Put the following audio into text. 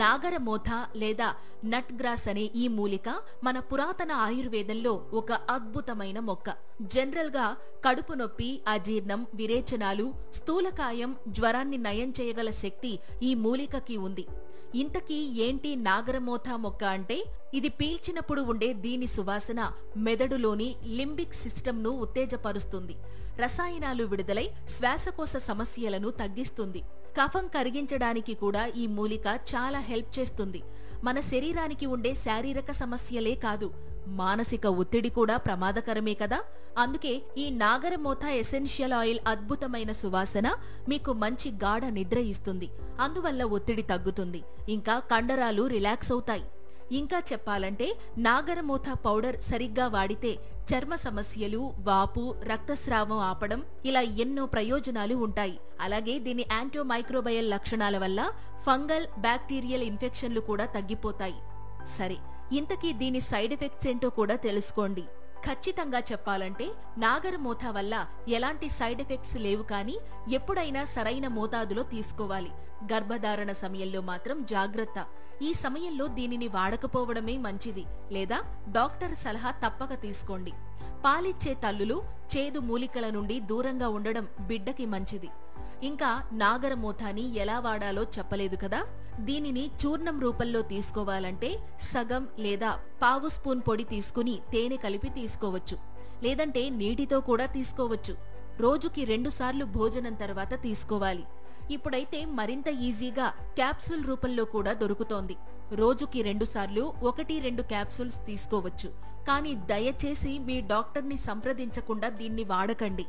నాగరమోథ లేదా నట్ గ్రాస్ అనే ఈ మూలిక మన పురాతన ఆయుర్వేదంలో ఒక అద్భుతమైన మొక్క. జనరల్ గా కడుపు నొప్పి, అజీర్ణం, విరేచనాలు, స్థూలకాయం, జ్వరాన్ని నయం చేయగల శక్తి ఈ మూలికకి ఉంది. ఇంతకీ ఏంటి నాగరమోథ మొక్క అంటే? ఇది పీల్చినప్పుడు ఉండే దీని సువాసన మెదడులోని లింబిక్ సిస్టమ్ను ఉత్తేజపరుస్తుంది. రసాయనాలు విడుదలై శ్వాసకోశ సమస్యలను తగ్గిస్తుంది. కఫం కరిగించడానికి కూడా ఈ మూలిక చాలా హెల్ప్ చేస్తుంది. మన శరీరానికి ఉండే శారీరక సమస్యలే కాదు, మానసిక ఒత్తిడి కూడా ప్రమాదకరమే కదా. అందుకే ఈ నాగరమోథ ఎసెన్షియల్ ఆయిల్ అద్భుతమైన సువాసన మీకు మంచి గాఢ నిద్ర ఇస్తుంది. అందువల్ల ఒత్తిడి తగ్గుతుంది, ఇంకా కండరాలు రిలాక్స్ అవుతాయి. ఇంకా చెప్పాలంటే నాగరమోథ పౌడర్ సరిగ్గా వాడితే చర్మ సమస్యలు, వాపు, రక్తస్రావం ఆపడం ఇలా ఎన్నో ప్రయోజనాలు ఉంటాయి. అలాగే దీని యాంటీమైక్రోబయల్ లక్షణాల వల్ల ఫంగల్, బ్యాక్టీరియల్ ఇన్ఫెక్షన్లు కూడా తగ్గిపోతాయి. సరే, ఇంతకీ దీని సైడ్ ఎఫెక్ట్స్ ఏంటో కూడా తెలుసుకోండి. ఖచ్చితంగా చెప్పాలంటే నాగరమోథ వల్ల ఎలాంటి సైడ్ ఎఫెక్ట్స్ లేవు, కానీ ఎప్పుడైనా సరైన మోతాదులో తీసుకోవాలి. గర్భధారణ సమయంలో మాత్రం జాగ్రత్త. ఈ సమయంలో దీనిని వాడకపోవడమే మంచిది, లేదా డాక్టర్ సలహా తప్పక తీసుకోండి. పాలిచ్చే తల్లులు చేదు మూలికల నుండి దూరంగా ఉండడం బిడ్డకి మంచిది. ఇంకా నాగరమోథాని ఎలా వాడాలో చెప్పలేదు కదా. దీనిని చూర్ణం రూపంలో తీసుకోవాలంటే సగం లేదా పావు స్పూన్ పొడి తీసుకుని తేనె కలిపి తీసుకోవచ్చు, లేదంటే నీటితో కూడా తీసుకోవచ్చు. రోజుకి 2 సార్లు భోజనం తర్వాత తీసుకోవాలి. ఇప్పుడైతే మరింత ఈజీగా క్యాప్సూల్ రూపంలో కూడా దొరుకుతోంది. రోజుకి 2 సార్లు 1-2 క్యాప్సూల్స్ తీసుకోవచ్చు. కానీ దయచేసి మీ డాక్టర్ని సంప్రదించకుండా దీన్ని వాడకండి.